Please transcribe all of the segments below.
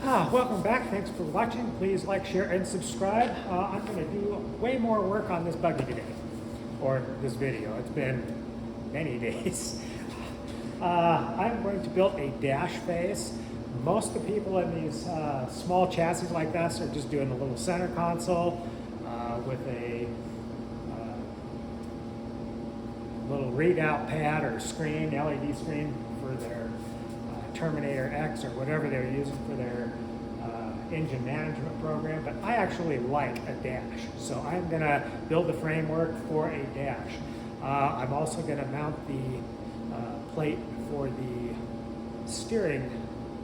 Welcome back. Thanks for watching. Please like, share, and subscribe. I'm going to do way more work on this buggy today, or this video. It's been many days. I'm going to build a dash face. Most of the people in these small chassis like this are just doing a little center console with a little readout pad or screen, LED screen for their Terminator X or whatever they're using for their engine management program, but I actually like a dash. So I'm gonna build the framework for a dash. I'm also gonna mount the plate for the steering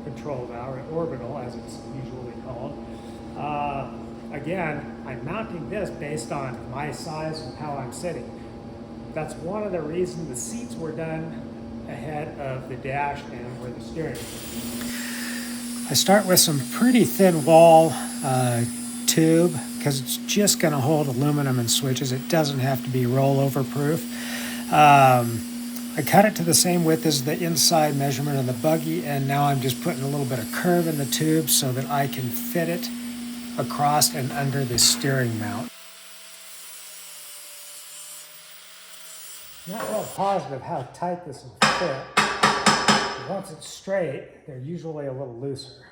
control valve, or orbital as it's usually called. Again, I'm mounting this based on my size and how I'm sitting. That's one of the reasons the seats were done ahead of the dash and where the steering is. I start with some pretty thin wall tube because it's just going to hold aluminum and switches. It doesn't have to be rollover proof. I cut it to the same width as the inside measurement of the buggy, and now I'm just putting a little bit of curve in the tube so that I can fit it across and under the steering mount. Not real positive how tight this will fit. Once it's straight, they're usually a little looser.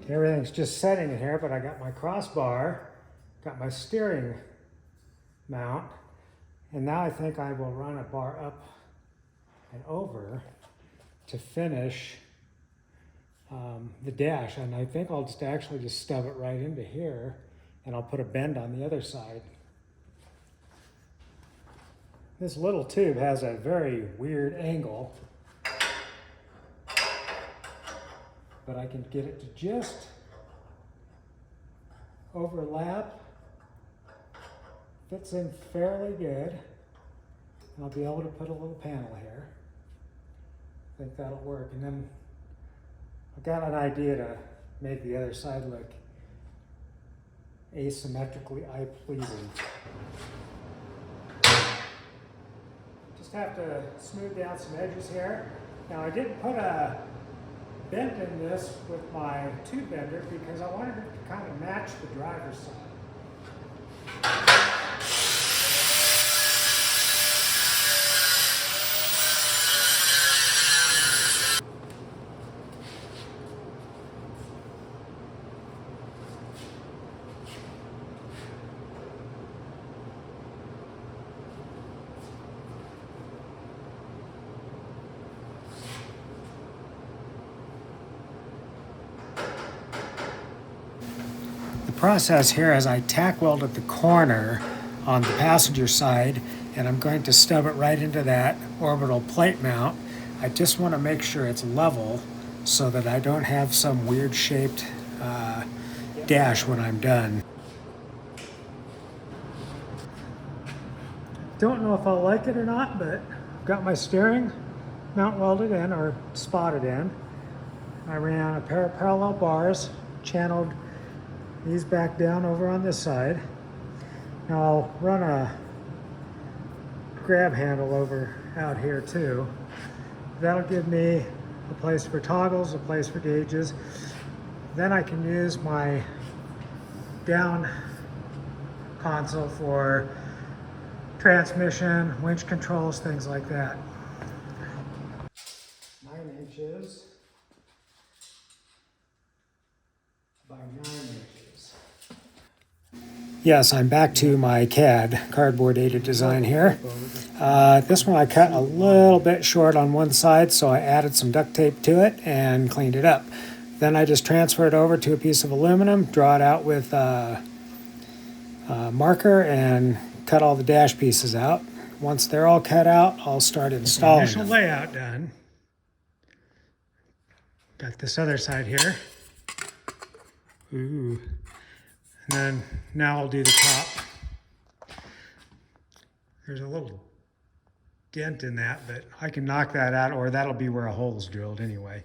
Everything's just setting in here, but I got my crossbar, got my steering mount, and now I think I will run a bar up and over to finish the dash. And I think I'll just actually stub it right into here, and I'll put a bend on the other side. This little tube has a very weird angle, but I can get it to just overlap. Fits in fairly good. And I'll be able to put a little panel here. I think that'll work. And then I've got an idea to make the other side look asymmetrically eye-pleasing. Just have to smooth down some edges here. Now I did put a bent in this with my tube bender because I wanted it to kind of match the driver's side. Process here is I tack welded the corner on the passenger side, and I'm going to stub it right into that orbital plate mount. I just want to make sure it's level so that I don't have some weird shaped dash when I'm done. Don't know if I'll like it or not, but I've got my steering mount welded in or spotted in. I ran a pair of parallel bars channeled these back down over on this side. Now I'll run a grab handle over out here too. That'll give me a place for toggles, a place for gauges. Then I can use my down console for transmission, winch controls, things like that. 9 inches by 9 inches. Yes, I'm back to my CAD, cardboard aided design here. This one I cut a little bit short on one side, so I added some duct tape to it and cleaned it up. Then I just transfer it over to a piece of aluminum, draw it out with a marker, and cut all the dash pieces out. Once they're all cut out, I'll start installing them. Initial layout done. Got this other side here. Ooh. And then now I'll do the top. There's a little dent in that, but I can knock that out, or that'll be where a hole's drilled anyway.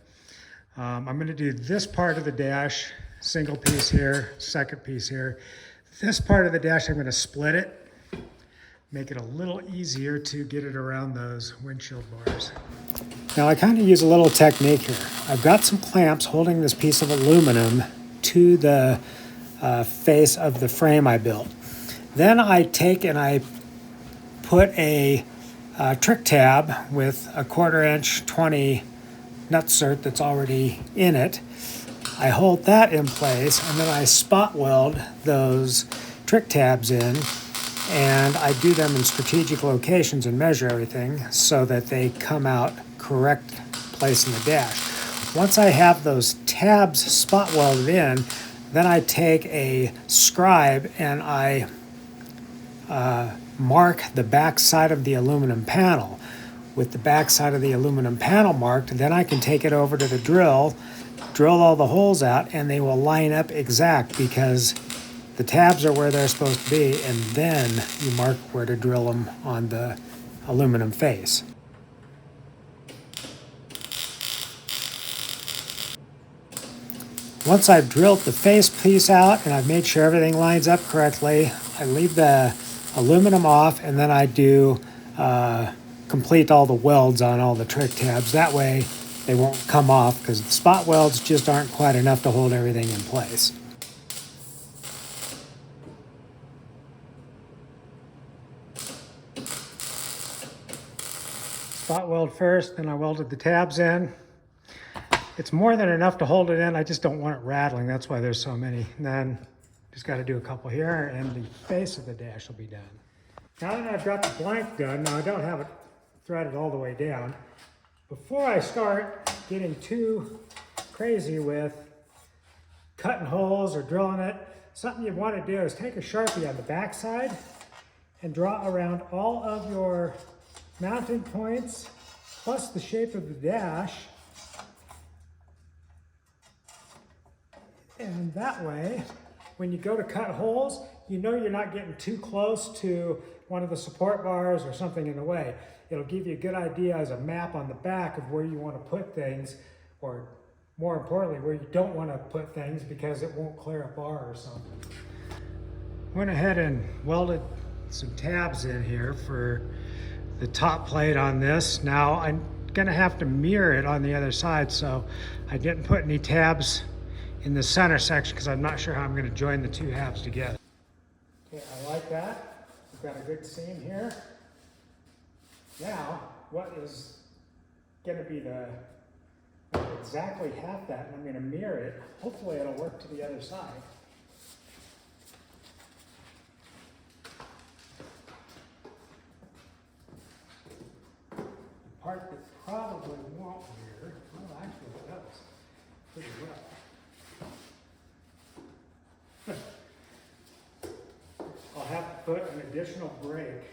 I'm going to do this part of the dash, single piece here, second piece here. This part of the dash, I'm going to split it, make it a little easier to get it around those windshield bars. Now I kind of use a little technique here. I've got some clamps holding this piece of aluminum to the face of the frame I built. Then I take and I put a trick tab with a 1/4 inch 20 nutsert that's already in it. I hold that in place, and then I spot weld those trick tabs in, and I do them in strategic locations and measure everything so that they come out correct place in the dash. Once I have those tabs spot welded in, then I take a scribe and I mark the back side of the aluminum panel. With the back side of the aluminum panel marked, then I can take it over to the drill all the holes out, and they will line up exact because the tabs are where they're supposed to be, and then you mark where to drill them on the aluminum face. Once I've drilled the face piece out and I've made sure everything lines up correctly, I leave the aluminum off, and then I do complete all the welds on all the trick tabs. That way they won't come off, because the spot welds just aren't quite enough to hold everything in place. Spot weld first, then I welded the tabs in. It's more than enough to hold it in. I just don't want it rattling. That's why there's so many. And then just got to do a couple here, and the face of the dash will be done. Now that I've got the blank done, now I don't have it threaded all the way down. Before I start getting too crazy with cutting holes or drilling it, something you want to do is take a Sharpie on the back side and draw around all of your mounting points plus the shape of the dash. And that way, when you go to cut holes, you know you're not getting too close to one of the support bars or something in the way. It'll give you a good idea as a map on the back of where you want to put things, or more importantly, where you don't want to put things because it won't clear a bar or something. Went ahead and welded some tabs in here for the top plate on this. Now I'm gonna have to mirror it on the other side, so I didn't put any tabs in the center section because I'm not sure how I'm going to join the two halves together. Okay, I like that. We've got a good seam here. Now, what is going to be the exactly half that, and I'm going to mirror it. Hopefully it'll work to the other side. The part that probably won't mirror, well actually it does pretty well. I'll have to put an additional break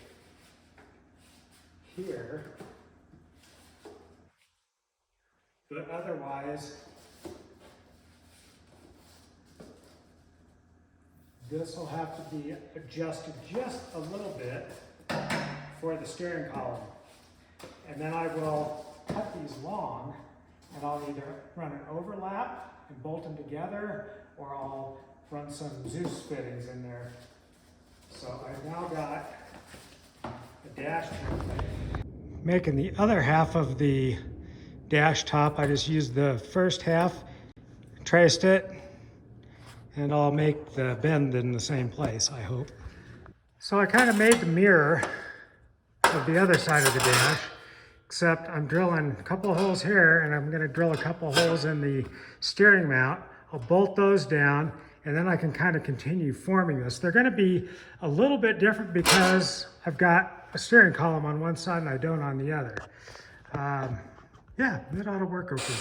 here, but otherwise this will have to be adjusted just a little bit for the steering column. And then I will cut these long, And I'll either run an overlap and bolt them together, or I'll run some Zeus fittings in there. So I've now got a dash trim. Making the other half of the dash top, I just used the first half, traced it, and I'll make the bend in the same place, I hope. So I kind of made the mirror of the other side of the dash, except I'm drilling a couple of holes here, and I'm going to drill a couple of holes in the steering mount. I'll bolt those down, and then I can kind of continue forming this. They're going to be a little bit different because I've got a steering column on one side and I don't on the other. Yeah, that ought to work okay.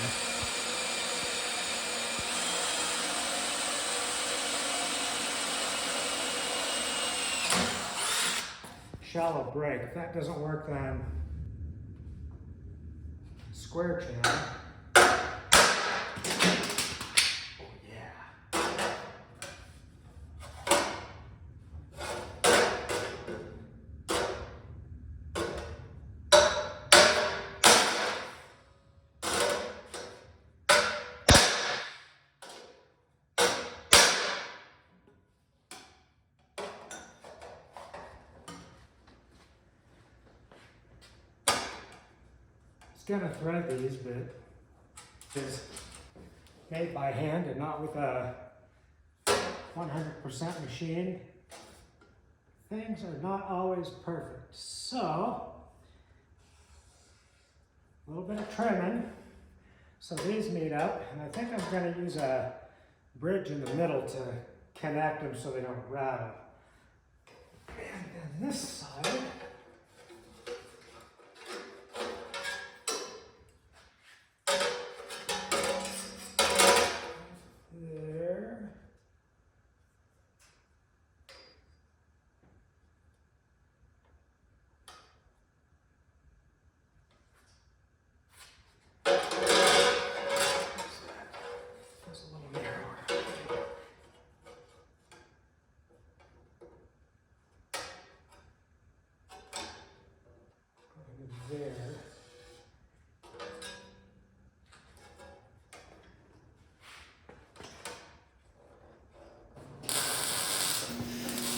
Shallow break. If that doesn't work, then square channel. Oh yeah. Gonna thread these, but it's made by hand and not with a 100% machine. Things are not always perfect. So, a little bit of trimming so these meet up, and I think I'm gonna use a bridge in the middle to connect them so they don't rattle. And then this side, there.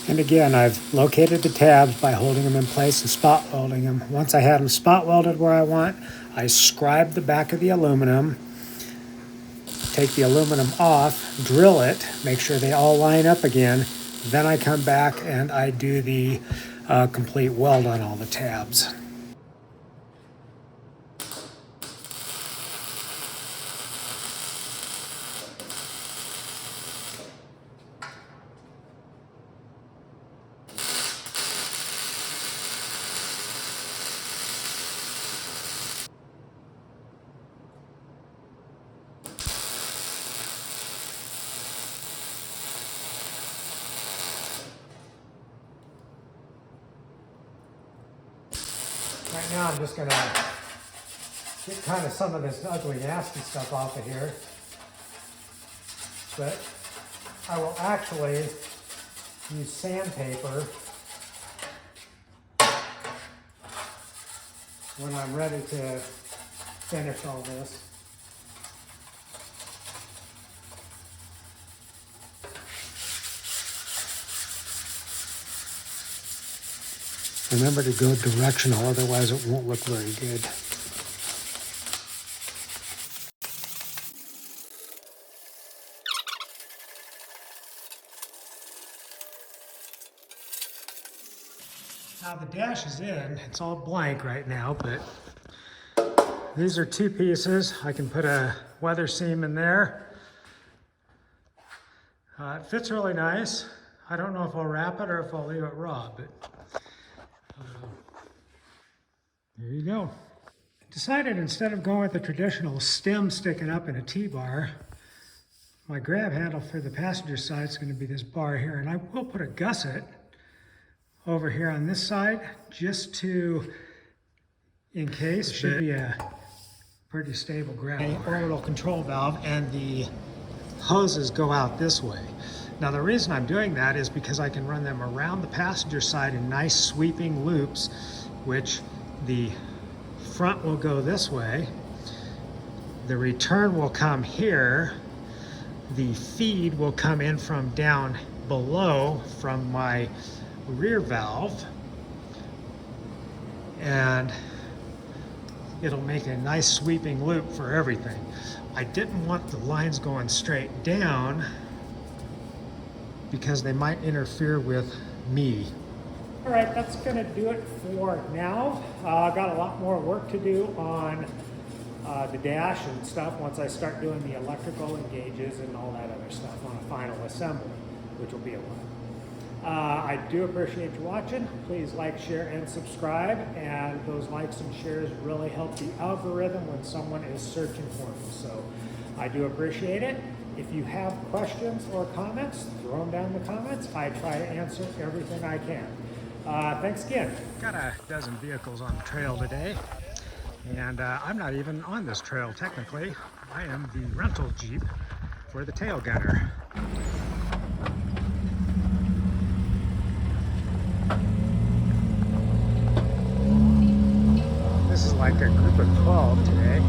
And again, I've located the tabs by holding them in place and spot welding them. Once I had them spot welded where I want, I scribe the back of the aluminum, take the aluminum off, drill it, make sure they all line up again. Then I come back and I do the complete weld on all the tabs. Right now I'm just going to get kind of some of this ugly, nasty stuff off of here. But I will actually use sandpaper when I'm ready to finish all this. Remember to go directional, otherwise it won't look very good. Now the dash is in, it's all blank right now, but these are two pieces. I can put a weather seam in there. It fits really nice. I don't know if I'll wrap it or if I'll leave it raw, but there you go. Decided instead of going with the traditional stem sticking up in a T-bar, my grab handle for the passenger side is going to be this bar here, and I will put a gusset over here on this side just to, in case, it should be a pretty stable grab. An orbital control valve, and the hoses go out this way. Now the reason I'm doing that is because I can run them around the passenger side in nice sweeping loops, which the front will go this way, The return will come here. The feed will come in from down below from my rear valve, and it'll make a nice sweeping loop for everything. I didn't want the lines going straight down because they might interfere with me. All right, that's gonna do it for now. I've got a lot more work to do on the dash and stuff once I start doing the electrical engages and all that other stuff on a final assembly, which will be a while. I do appreciate you watching. Please like, share, and subscribe. And those likes and shares really help the algorithm when someone is searching for me. So I do appreciate it. If you have questions or comments, throw them down in the comments. I try to answer everything I can. Thanks again. Got a dozen vehicles on the trail today. And I'm not even on this trail technically. I am the rental Jeep for the tail gunner. This is like a group of 12 today.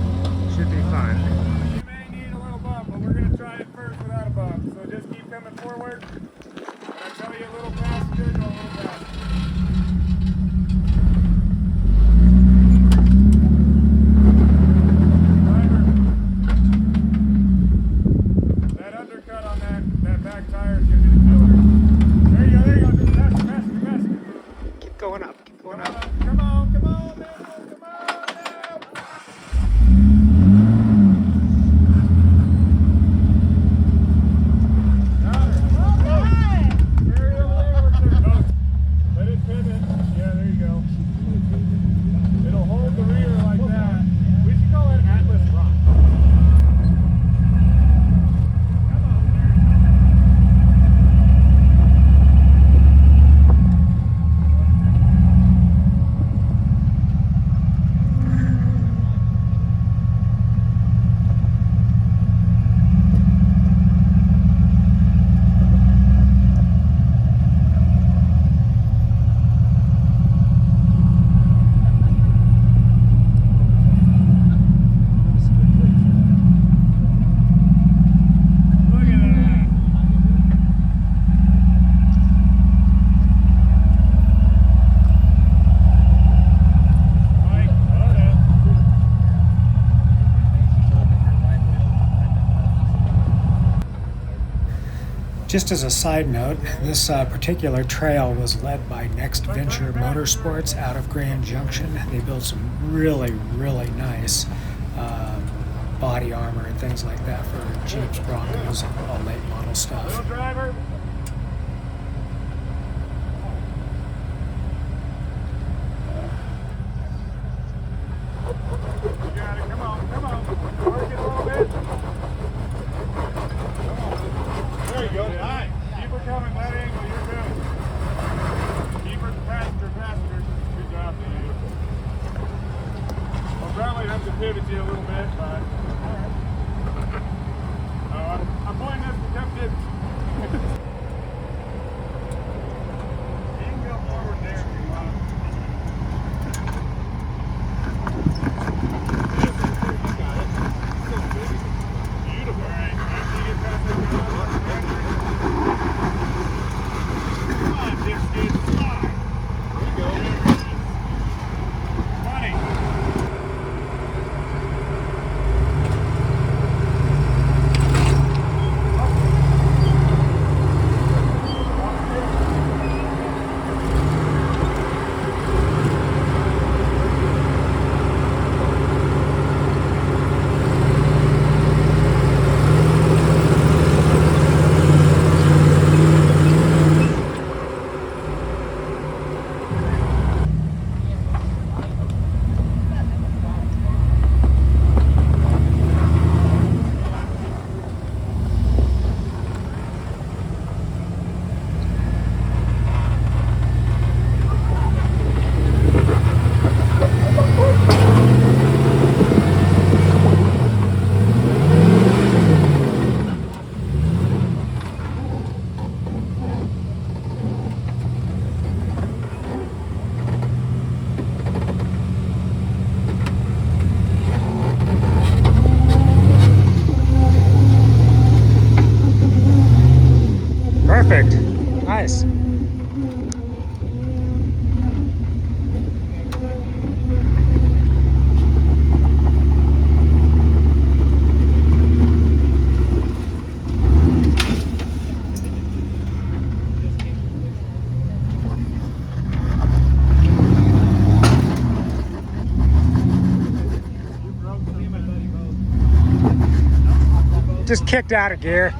Should be fun. You may need a little bump, but we're going to try it first without a bump. So just keep coming forward. When I tell you a little faster, go a little faster. Going up, keep going up. Come on, come on, man, come on now. Got her. Carry it over. Let it pivot. Yeah, there you go. It'll hold the rear like that. We should call it Atlas Rock. Just as a side note, this particular trail was led by Next Venture Motorsports out of Rock Junction. They build some really, really nice body armor and things like that for Jeeps, Broncos, all late model stuff. Little driver. You got it. Come on, come on. Work it a little bit. There you go. Nice. Keep her coming that angle. You're good. Keep her faster, faster. Good job, dude. I'll probably have to pivot you a little bit, but I'm pointing this to come pivot. Just kicked out of gear.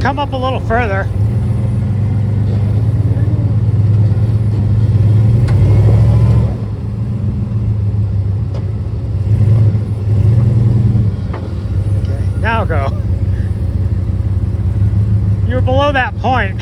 Come up a little further. Okay, now go. You were below that point.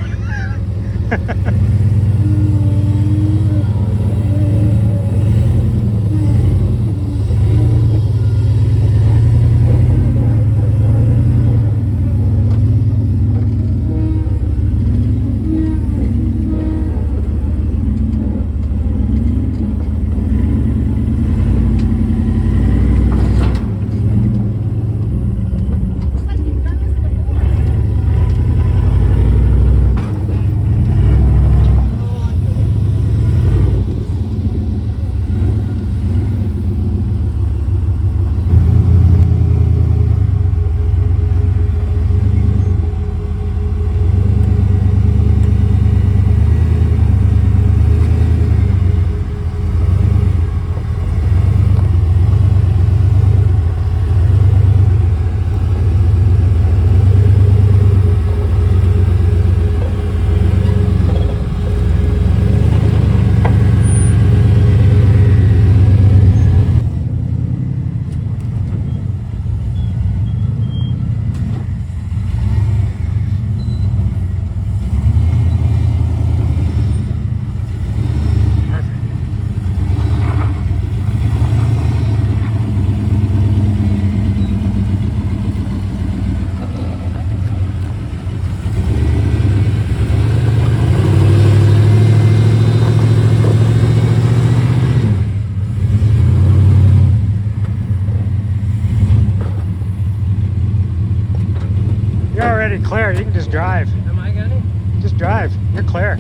You're already clear. You can just drive. Am I gonna? Just drive. You're clear.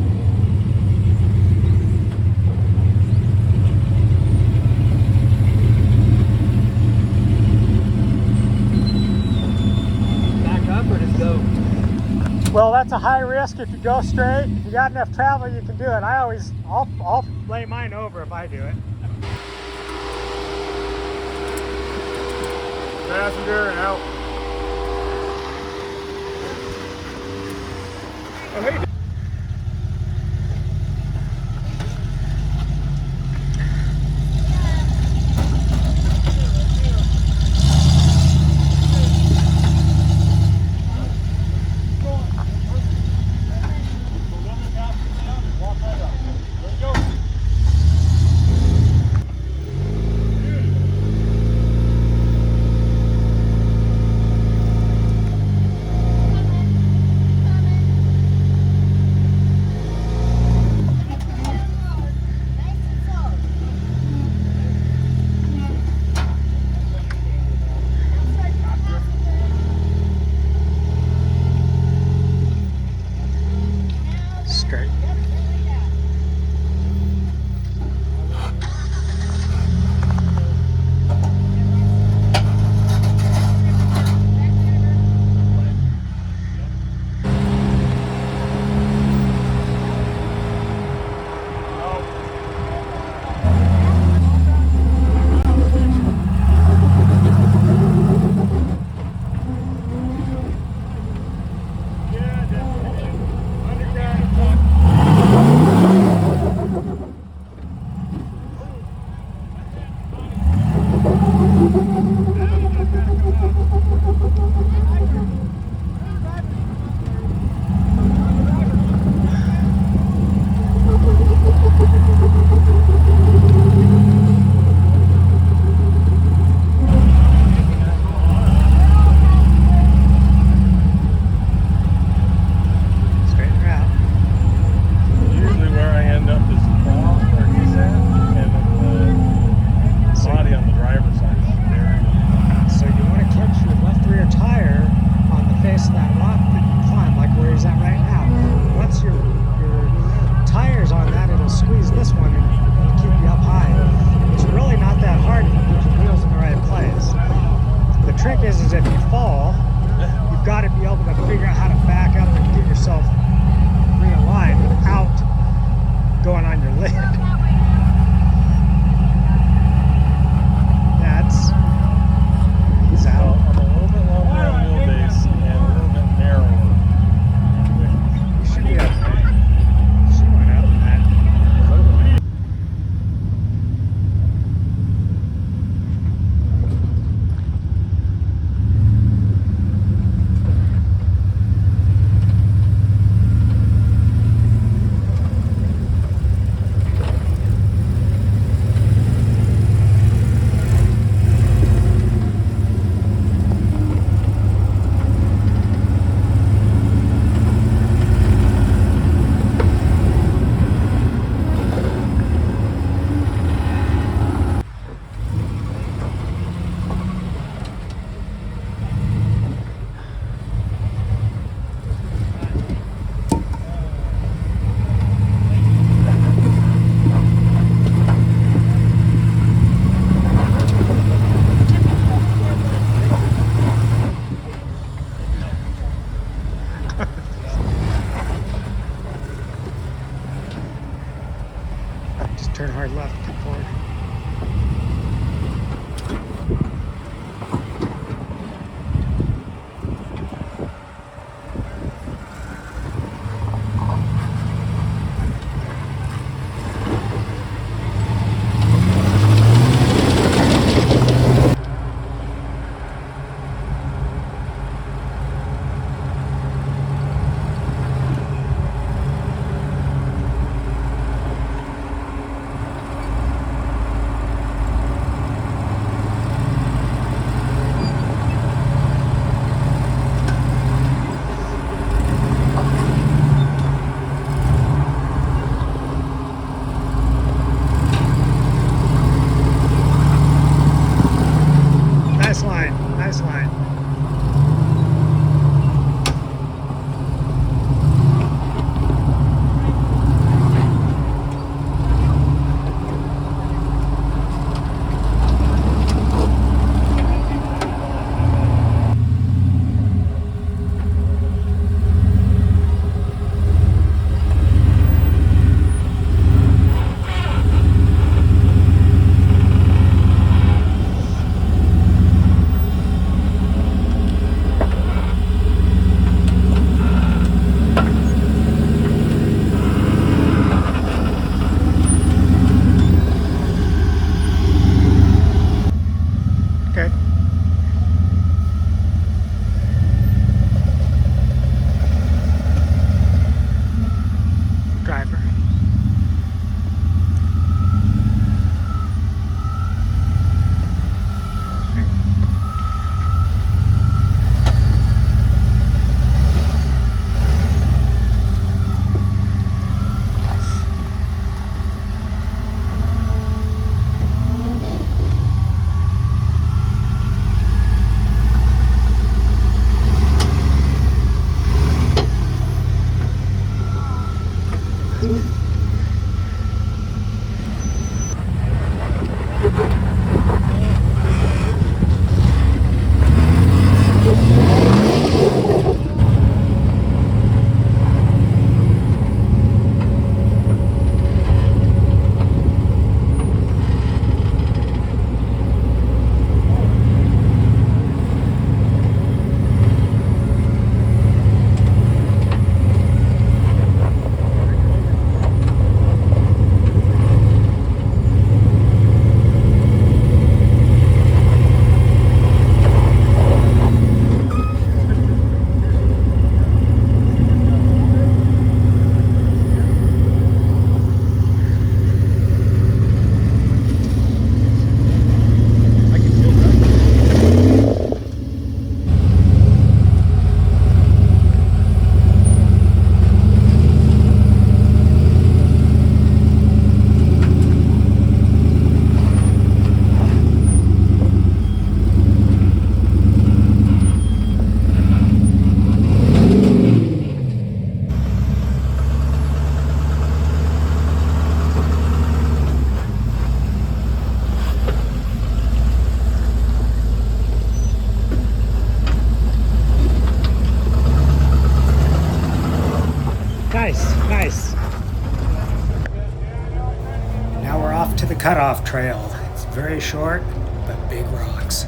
Back up or just go? Well, that's a high risk. If you go straight, if you got enough travel, you can do it. I'll lay mine over if I do it. Passenger out. Oh, hey. cutoff trail. It's very short, but big rocks.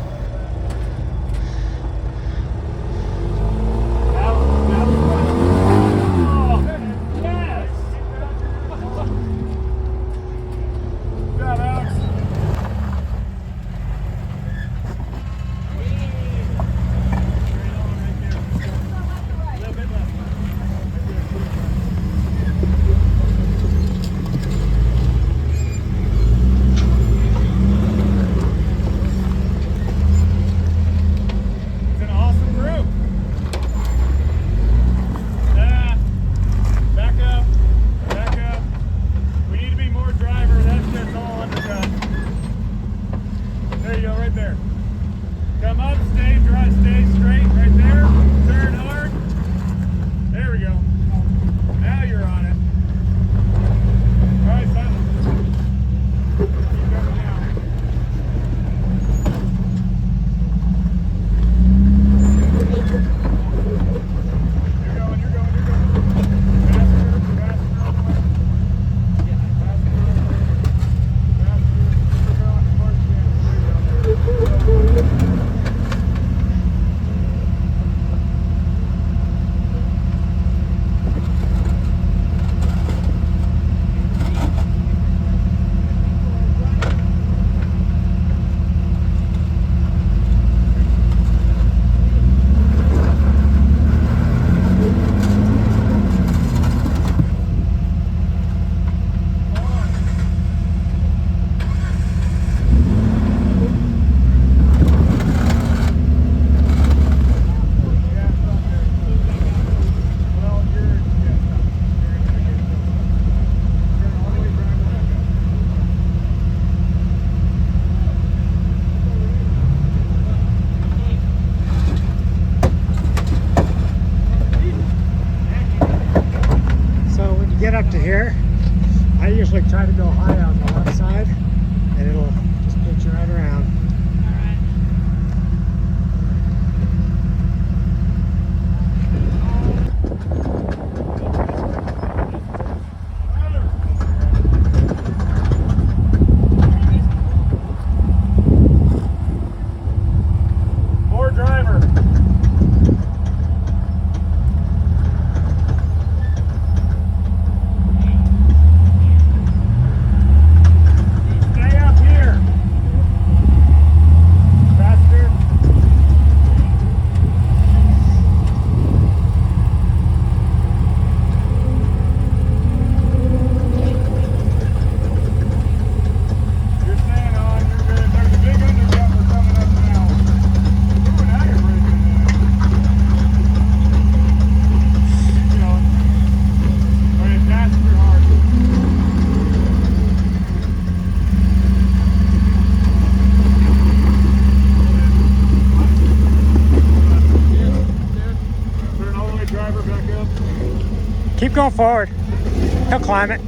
Get up to here, I usually try to go high on the left side, and it'll just pitch you right around. More driver. Keep going forward. He'll climb it.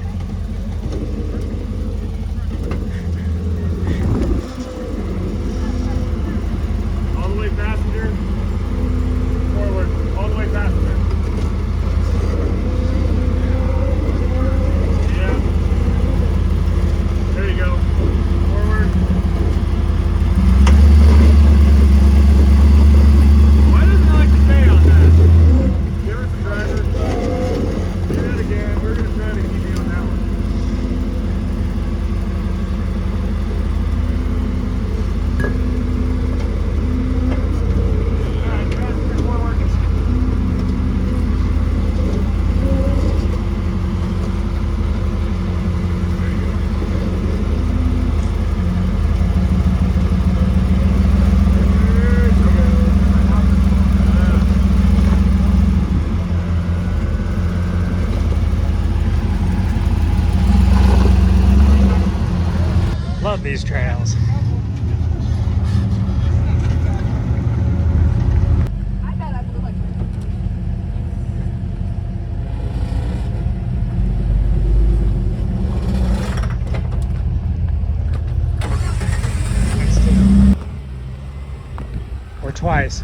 All the way passenger. Forward. All the way passenger. Yeah. There you go. Forward. Why doesn't it like to stay on that? Give us a driver. Do that again. We're going to try to keep you on that one. Alright, passenger forward. Love these trails. Or twice.